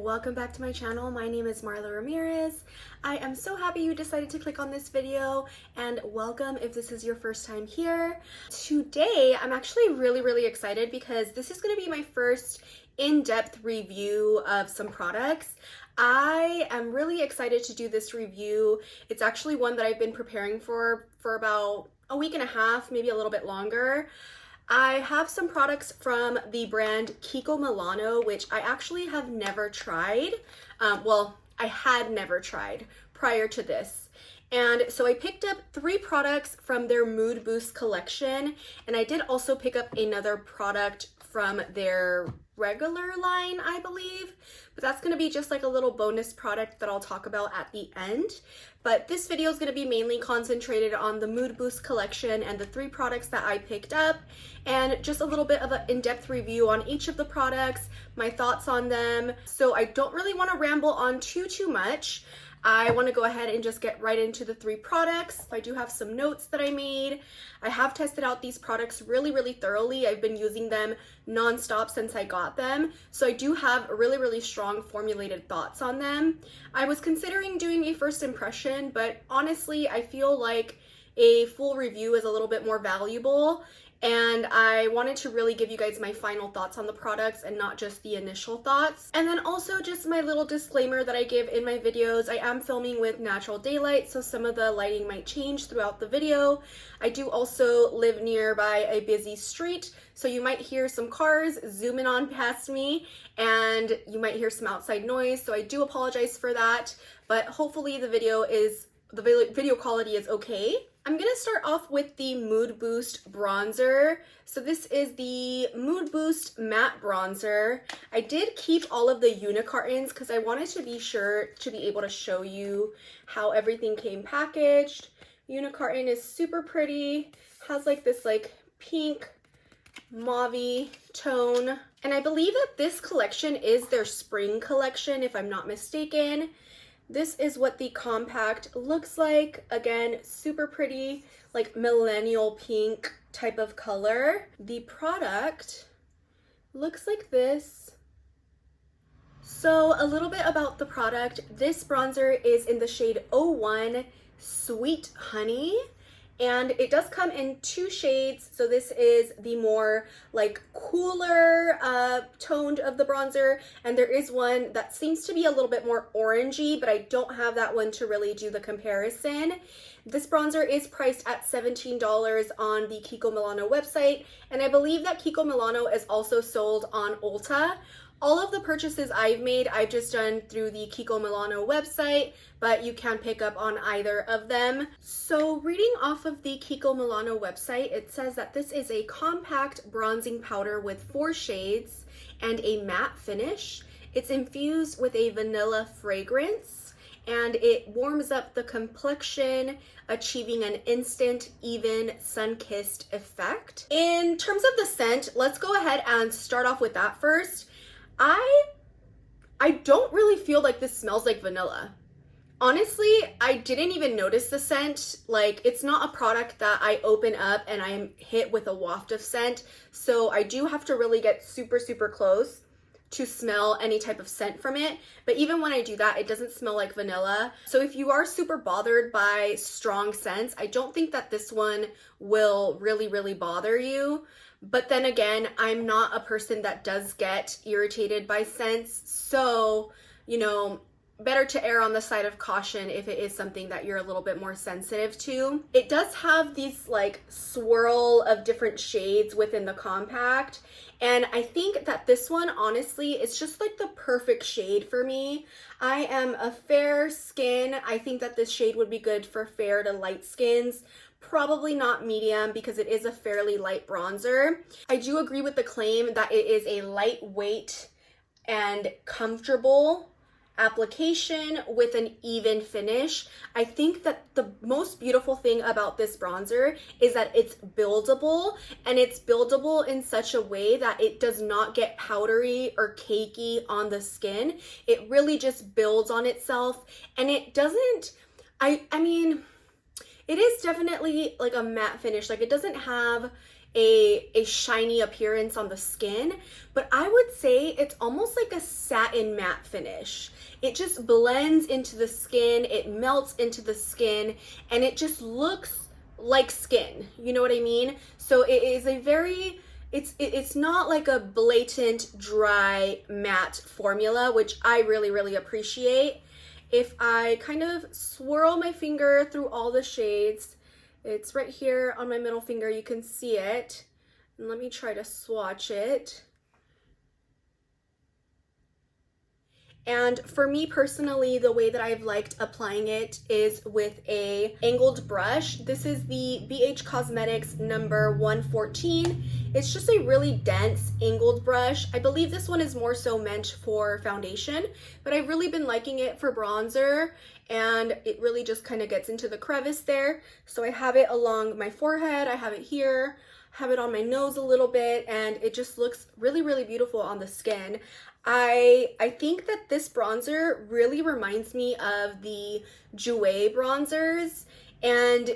welcome back to my channel. My name is Marla Ramirez. I am so happy you decided to click on this video, and welcome if this is your first time here. Today, I'm actually really excited because this is going to be my first in-depth review of some products. I am really excited to do this review. It's actually one that I've been preparing for about a week and a half, maybe a little bit longer. I have some products from the brand Kiko Milano, which I actually have never tried. Well, I had never tried prior to this. And so I picked up 3 products from their Mood Boost collection, and I did also pick up another product from their regular line, I believe, but that's going to be just like a little bonus product that I'll talk about at the end. But this video is going to be mainly concentrated on the Mood Boost collection and the 3 products that I picked up, and just a little bit of an in-depth review on each of the products, my thoughts on them. So I don't really want to ramble on too much. I want to go ahead and just get right into the 3 products. I do have some notes that I made. I have tested out these products really thoroughly. I've been using them non-stop since I got them. So I do have really strong formulated thoughts on them. I was considering doing a first impression, but honestly, I feel like a full review is a little bit more valuable. And I wanted to really give you guys my final thoughts on the products and not just the initial thoughts. And then also just my little disclaimer that I give in my videos. I am filming with natural daylight, so some of the lighting might change throughout the video. I do also live nearby a busy street, so you might hear some cars zooming on past me, and you might hear some outside noise, so I do apologize for that. But hopefully the video quality is okay. I'm gonna start off with the Mood Boost bronzer. So this is the Mood Boost matte bronzer. I did keep all of the unicartons because I wanted to be sure to be able to show you how everything came packaged. Unicarton is super pretty, has like this like pink mauve tone. And I believe that this collection is their spring collection, if I'm not mistaken. This is what the compact looks like. Again, super pretty, like millennial pink type of color. The product looks like this. So a little bit about the product. This bronzer is in the shade 01 Sweet Honey. And it does come in 2 shades. So this is the more like cooler toned of the bronzer. And there is one that seems to be a little bit more orangey, but I don't have that one to really do the comparison. This bronzer is priced at $17 on the Kiko Milano website. And I believe that Kiko Milano is also sold on Ulta. All of the purchases I've made, I've just done through the Kiko Milano website, but you can pick up on either of them. So reading off of the Kiko Milano website, it says that this is a compact bronzing powder with 4 shades and a matte finish. It's infused with a vanilla fragrance, and it warms up the complexion, achieving an instant, even, sun-kissed effect. In terms of the scent, let's go ahead and start off with that first. I don't really feel like this smells like vanilla. Honestly, I didn't even notice the scent. Like, it's not a product that I open up and I'm hit with a waft of scent. So I do have to really get super close to smell any type of scent from it. But even when I do that, it doesn't smell like vanilla. So if you are super bothered by strong scents, I don't think that this one will really bother you. But then again, I'm not a person that does get irritated by scents. So, you know, better to err on the side of caution if it is something that you're a little bit more sensitive to. It does have these like swirl of different shades within the compact. And I think that this one, honestly, is just like the perfect shade for me. I am a fair skin. I think that this shade would be good for fair to light skins. Probably not medium because it is a fairly light bronzer. I do agree with the claim that it is a lightweight and comfortable application with an even finish. I think that the most beautiful thing about this bronzer is that it's buildable, and it's buildable in such a way that it does not get powdery or cakey on the skin. It really just builds on itself, and it doesn't, I mean, it is definitely like a matte finish. Like, it doesn't have a shiny appearance on the skin, but I would say it's almost like a satin matte finish. It just blends into the skin, it melts into the skin, and it just looks like skin. You know what I mean? So it is a very, it's not like a blatant dry matte formula, which I really, really appreciate. If I kind of swirl my finger through all the shades, it's right here on my middle finger, you can see it. And let me try to swatch it. And for me personally, the way that I've liked applying it is with a angled brush. This is the BH Cosmetics number 114. It's just a really dense angled brush. I believe this one is more so meant for foundation, but I've really been liking it for bronzer, and it really just kind of gets into the crevice there. So I have it along my forehead, I have it here, have it on my nose a little bit, and it just looks really, really beautiful on the skin. I think that this bronzer really reminds me of the Jouer bronzers, and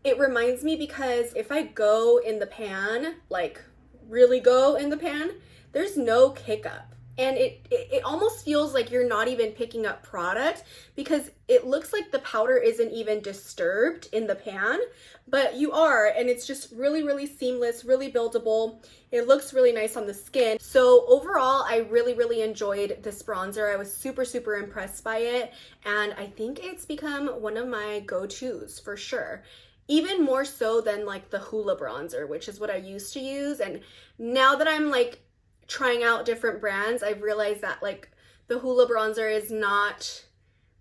it reminds me because if I go in the pan, like really go in the pan, there's no kick up. And it almost feels like you're not even picking up product because it looks like the powder isn't even disturbed in the pan, but you are, and it's just really, really seamless, really buildable. It looks really nice on the skin. So overall, I really, really enjoyed this bronzer. I was super, super impressed by it, and I think it's become one of my go-tos for sure. Even more so than like the Hoola bronzer, which is what I used to use. And now that I'm like trying out different brands, I've realized that like the Hoola bronzer is not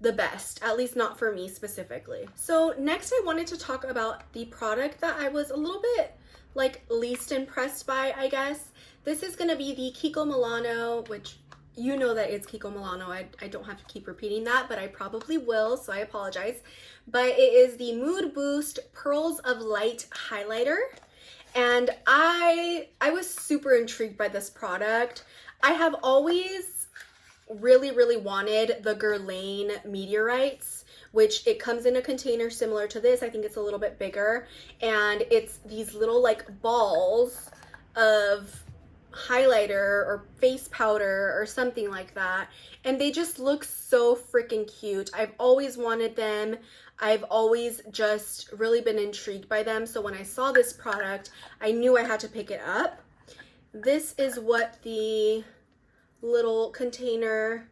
the best, at least not for me specifically. So next I wanted to talk about the product that I was a little bit like least impressed by, I guess. This is gonna be the Kiko Milano, which you know that it's Kiko Milano. I don't have to keep repeating that, but I probably will, so I apologize. But it is the Mood Boost Pearls of Light highlighter. And I was super intrigued by this product. I have always really, really wanted the Guerlain Meteorites, which it comes in a container similar to this. I think it's a little bit bigger. And it's these little like balls of highlighter or face powder or something like that. And they just look so freaking cute. I've always wanted them. I've always just really been intrigued by them. So when I saw this product, I knew I had to pick it up. This is what the little container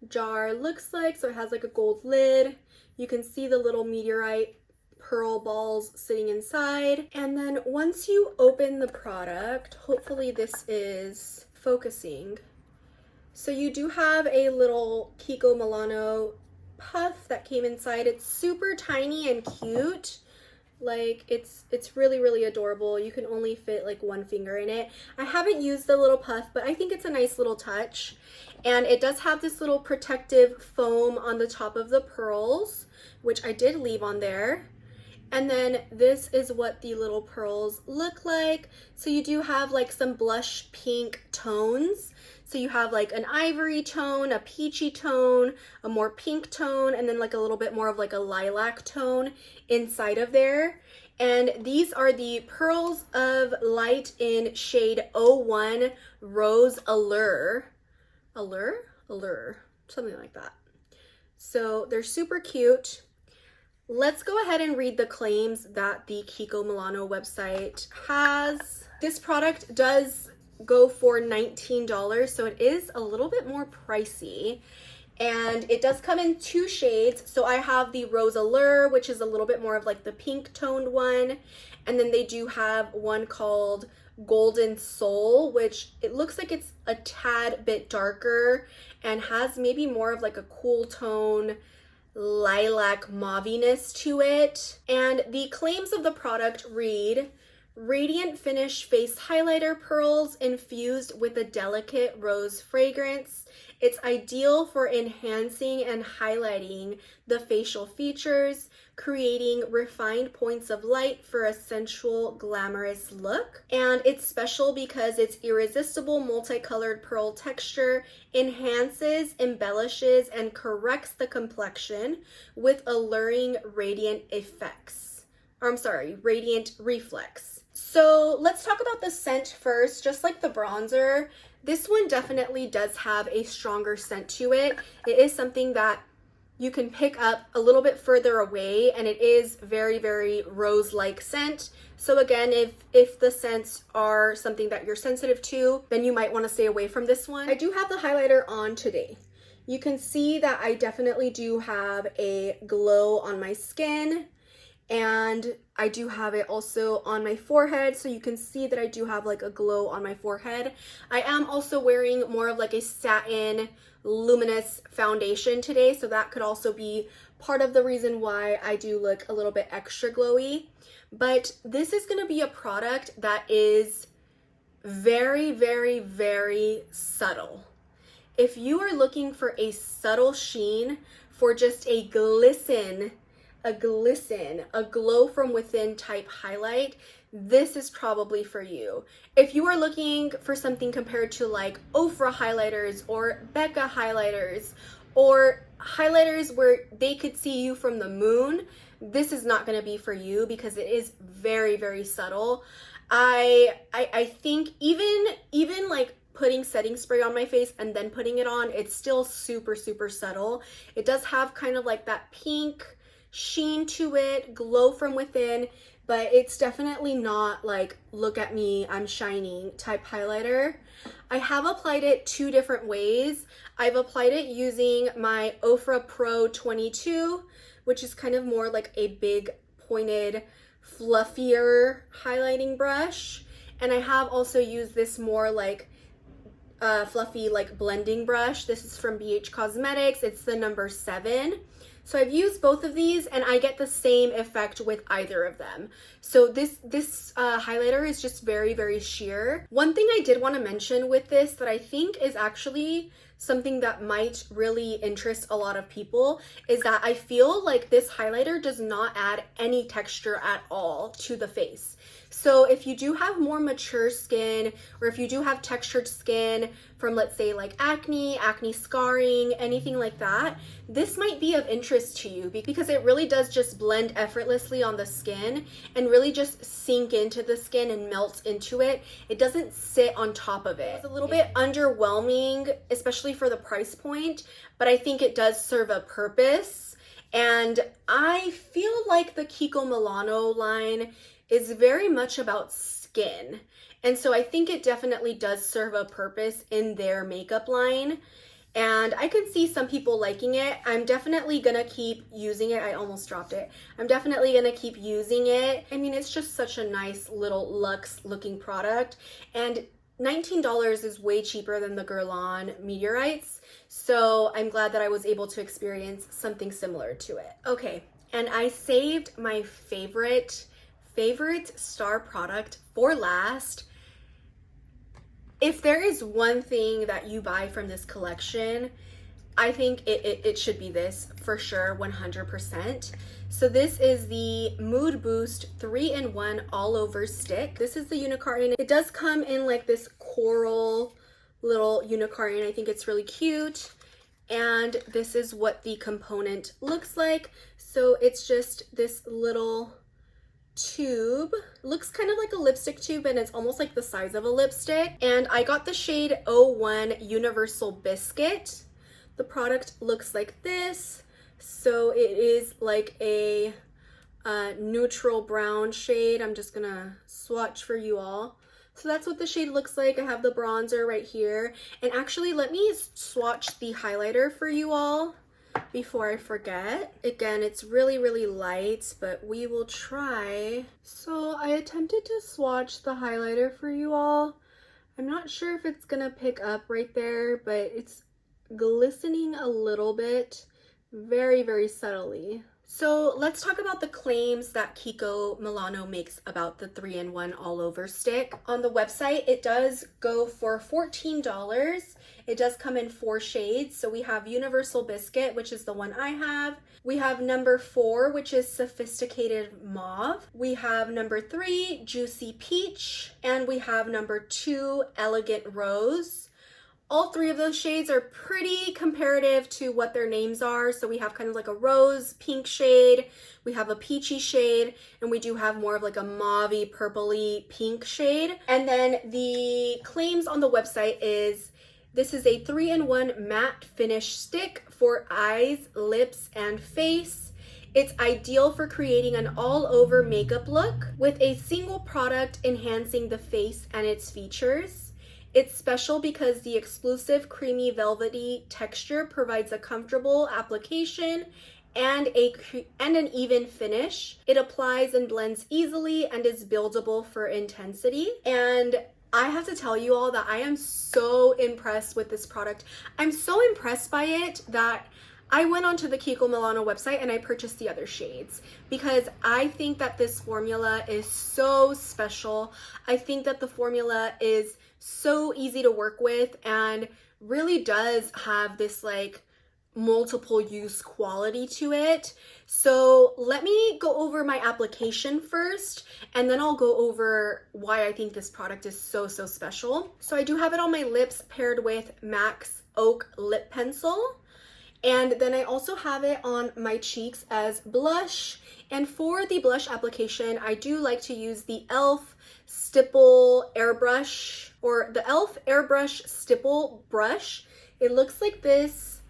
jar looks like. So it has like a gold lid. You can see the little meteorite pearl balls sitting inside. And then once you open the product, hopefully this is focusing. So you do have a little Kiko Milano puff that came inside. It's super tiny and cute. Like it's really, really adorable. You can only fit like one finger in it. I haven't used the little puff, but I think it's a nice little touch. And it does have this little protective foam on the top of the pearls, which I did leave on there. And then this is what the little pearls look like. So you do have like some blush pink tones. So you have like an ivory tone, a peachy tone, a more pink tone, and then like a little bit more of like a lilac tone inside of there. And these are the Pearls of Light in shade 01 Rose Allure. Allure, something like that. So they're super cute. Let's go ahead and read the claims that the Kiko Milano website has. This product does go for $19, so it is a little bit more pricey. And it does come in 2 shades. So I have the Rose Allure, which is a little bit more of like the pink toned one. And then they do have one called Golden Soul, which it looks like it's a tad bit darker and has maybe more of like a cool tone lilac mauviness to it. And the claims of the product read, radiant finish face highlighter pearls infused with a delicate rose fragrance. It's ideal for enhancing and highlighting the facial features, creating refined points of light for a sensual, glamorous look. And it's special because its irresistible multicolored pearl texture enhances, embellishes, and corrects the complexion with alluring radiant effects. Or I'm sorry, radiant reflex. So let's talk about the scent first. Just like the bronzer, this one definitely does have a stronger scent to it. It is something that you can pick up a little bit further away, and it is very, very rose-like scent. So again, if the scents are something that you're sensitive to, then you might want to stay away from this one. I do have the highlighter on today. You can see that I definitely do have a glow on my skin, and I do have it also on my forehead, so you can see that I do have like a glow on my forehead. I am also wearing more of like a satin luminous foundation today, so that could also be part of the reason why I do look a little bit extra glowy. But this is going to be a product that is very, very, very subtle. If you are looking for a subtle sheen, for just a glisten, a glow from within type highlight, this is probably for you. If you are looking for something compared to like Ofra highlighters or Becca highlighters, or highlighters where they could see you from the moon, this is not going to be for you because it is very, very subtle. I think even like putting setting spray on my face and then putting it on, it's still super, super subtle. It does have kind of like that pink sheen to it, glow from within, but it's definitely not like, look at me, I'm shining type highlighter. I have applied it two different ways. I've applied it using my Ofra Pro 22, which is kind of more like a big pointed, fluffier highlighting brush. And I have also used this more like fluffy like blending brush. This is from BH Cosmetics. It's the number 7. So I've used both of these and I get the same effect with either of them. So this highlighter is just very, very sheer. One thing I did want to mention with this that I think is actually something that might really interest a lot of people is that I feel like this highlighter does not add any texture at all to the face. So if you do have more mature skin, or if you do have textured skin from, let's say, like acne scarring, anything like that, this might be of interest to you because it really does just blend effortlessly on the skin and really just sink into the skin and melt into it. It doesn't sit on top of it. It's a little bit underwhelming, especially for the price point, but I think it does serve a purpose. And I feel like the Kiko Milano line is very much about skin. And so I think it definitely does serve a purpose in their makeup line. And I can see some people liking it. I'm definitely gonna keep using it. I almost dropped it. I'm definitely gonna keep using it. I mean, it's just such a nice little luxe looking product. And $19 is way cheaper than the Guerlain Meteorites. So I'm glad that I was able to experience something similar to it. Okay, and I saved my favorite star product for last. If there is one thing that you buy from this collection, I think it should be this for sure, 100%. So this is the Mood Boost 3-in-1 All Over Stick. This is the unicorn. It does come in like this coral little unicorn. I think it's really cute. And this is what the component looks like. So it's just this little tube. Looks kind of like a lipstick tube, and it's almost like the size of a lipstick. And I got the shade 01 Universal Biscuit. The product looks like this. So it is like a neutral brown shade. I'm just gonna swatch for you all. So that's what the shade looks like. I have the bronzer right here. And actually, let me swatch the highlighter for you all before I forget. Again, it's really, really light, but we will try. So I attempted to swatch the highlighter for you all. I'm not sure if it's gonna pick up right there, but it's glistening a little bit, very, very subtly. So let's talk about the claims that Kiko Milano makes about the 3-in-1 All Over Stick. On the website, it does go for $14. It does come in 4 shades. So we have Universal Biscuit, which is the one I have. We have number 4, which is Sophisticated Mauve. We have number 3, Juicy Peach. And we have number 2, Elegant Rose. All three of those shades are pretty comparative to what their names are. So we have kind of like a rose pink shade, we have a peachy shade, and we do have more of like a mauve-y, purpley pink shade. And then the claims on the website is this is a 3-in-1 matte finish stick for eyes, lips, and face. It's ideal for creating an all-over makeup look with a single product enhancing the face and its features. It's special because the exclusive creamy velvety texture provides a comfortable application and an even finish. It applies and blends easily and is buildable for intensity. And I have to tell you all that I am so impressed with this product. I'm so impressed by it that I went onto the Kiko Milano website and I purchased the other shades because I think that this formula is so special. I think that the formula is so easy to work with and really does have this like multiple use quality to it. So let me go over my application first, and then I'll go over why I think this product is so special. So I do have it on my lips paired with MAC's Oak Lip Pencil. And then I also have it on my cheeks as blush. And for the blush application, I do like to use the e.l.f. Stipple Airbrush, or the e.l.f. Airbrush Stipple brush. It looks like this.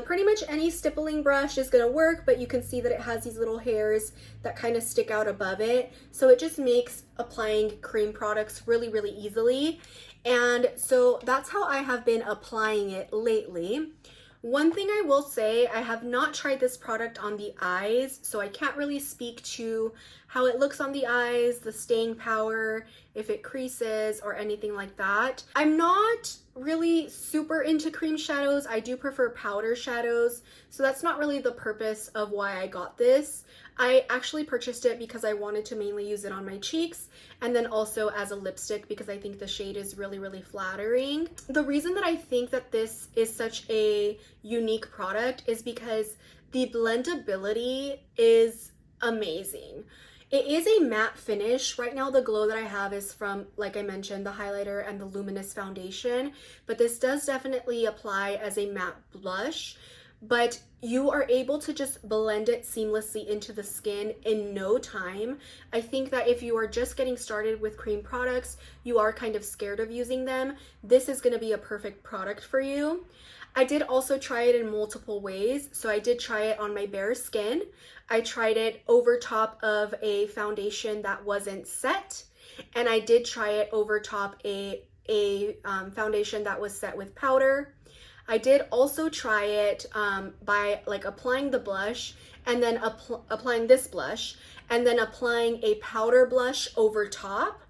Pretty much any stippling brush is gonna work, but you can see that it has these little hairs that kind of stick out above it. So it just makes applying cream products really easily. And so that's how I have been applying it lately. One thing I will say, I have not tried this product on the eyes, so I can't really speak to how it looks on the eyes, the staying power, if it creases or anything like that. I'm not really super into cream shadows. I do prefer powder shadows, so that's not really the purpose of why I got this. I actually purchased it because I wanted to mainly use it on my cheeks and then also as a lipstick because I think the shade is really flattering. The reason that I think that this is such a unique product is because the blendability is amazing. It is a matte finish. Right now the glow that I have is from, like I mentioned, the highlighter and the luminous foundation, but this does definitely apply as a matte blush. But you are able to just blend it seamlessly into the skin in no time. I think that if you are just getting started with cream products, you are kind of scared of using them, this is going to be a perfect product for you. I did also try it in multiple ways. So I did try it on my bare skin. I tried it over top of a foundation that wasn't set, and I did try it over top a foundation that was set with powder. I did also try it by like applying the blush and then applying this blush and then applying a powder blush over top,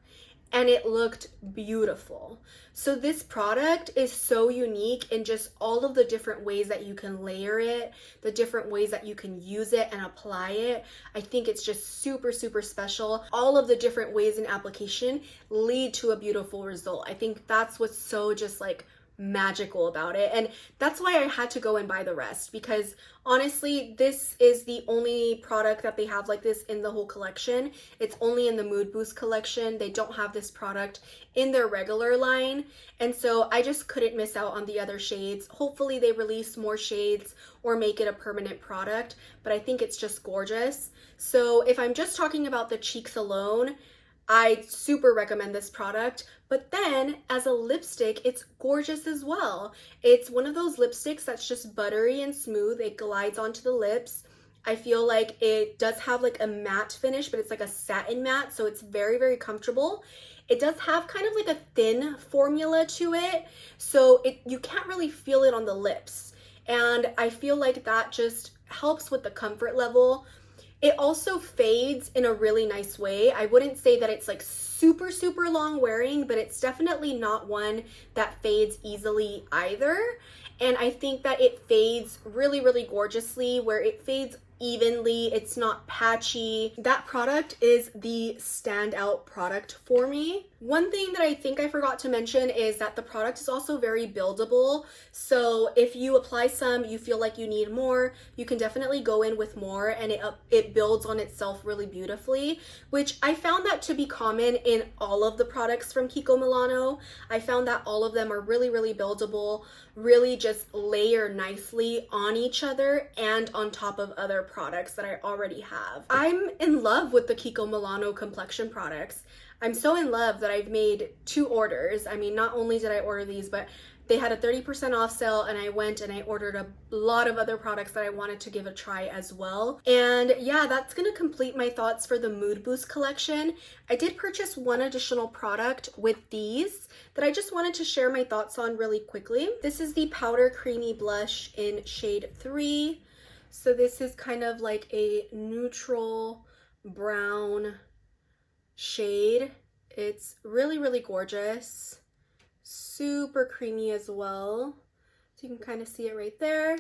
and it looked beautiful. So this product is so unique in just all of the different ways that you can layer it, the different ways that you can use it and apply it. I think it's just super special. All of the different ways in application lead to a beautiful result. I think that's what's so just like magical about it, and that's why I had to go and buy the rest, because honestly this is the only product that they have like this in the whole collection. It's only in the Mood Boost collection. They don't have this product in their regular line, and so I just couldn't miss out on the other shades. Hopefully they release more shades or make it a permanent product, but I think it's just gorgeous. So if I'm just talking about the cheeks alone, I super recommend this product. But then as a lipstick, it's gorgeous as well. It's one of those lipsticks that's just buttery and smooth. It glides onto the lips. I feel like it does have like a matte finish, but it's like a satin matte, so it's very comfortable. It does have kind of like a thin formula to it, so you can't really feel it on the lips. And I feel like that just helps with the comfort level. It also fades in a really nice way. I wouldn't say that it's like super long wearing, but it's definitely not one that fades easily either. And I think that it fades really gorgeously, where it fades evenly, it's not patchy. That product is the standout product for me. One thing that I think I forgot to mention is that the product is also very buildable. So if you apply some, you feel like you need more, you can definitely go in with more, and it builds on itself really beautifully, which I found that to be common in all of the products from Kiko Milano. I found that all of them are really, really buildable, really just layer nicely on each other and on top of other products that I already have. I'm in love with the Kiko Milano complexion products. I'm so in love that I've made 2 orders. I mean, not only did I order these, but they had a 30% off sale, and I went and I ordered a lot of other products that I wanted to give a try as well. And yeah, that's gonna complete my thoughts for the Mood Boost collection. I did purchase one additional product with these that I just wanted to share my thoughts on really quickly. This is the Powder Creamy Blush in shade 3. So this is kind of like a neutral brown shade. It's really, really gorgeous. Super creamy as well. So you can kind of see it right there.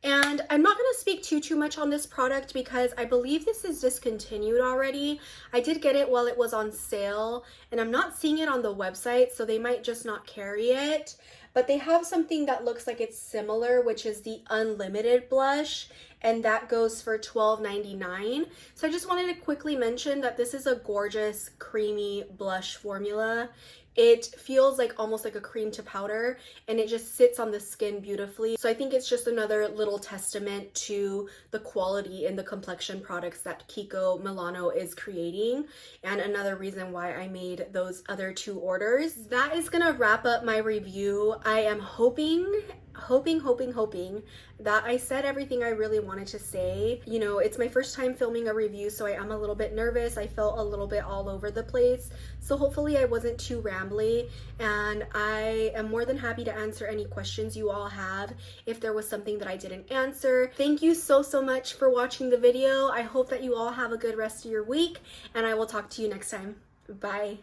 And I'm not going to speak too much on this product because I believe this is discontinued already. I did get it while it was on sale, and I'm not seeing it on the website, so they might just not carry it. But they have something that looks like it's similar, which is the Unlimited blush, and that goes for $12.99. So I just wanted to quickly mention that this is a gorgeous creamy blush formula. It feels like almost like a cream to powder, and it just sits on the skin beautifully. So I think it's just another little testament to the quality in the complexion products that Kiko Milano is creating, and another reason why I made those other 2 orders. That is gonna wrap up my review. I am hoping that I said everything I really wanted to say. You know, it's my first time filming a review, so I am a little bit nervous. I felt a little bit all over the place. So hopefully I wasn't too rambly, and I am more than happy to answer any questions you all have if there was something that I didn't answer. Thank you so much for watching the video. I hope that you all have a good rest of your week, and I will talk to you next time. Bye.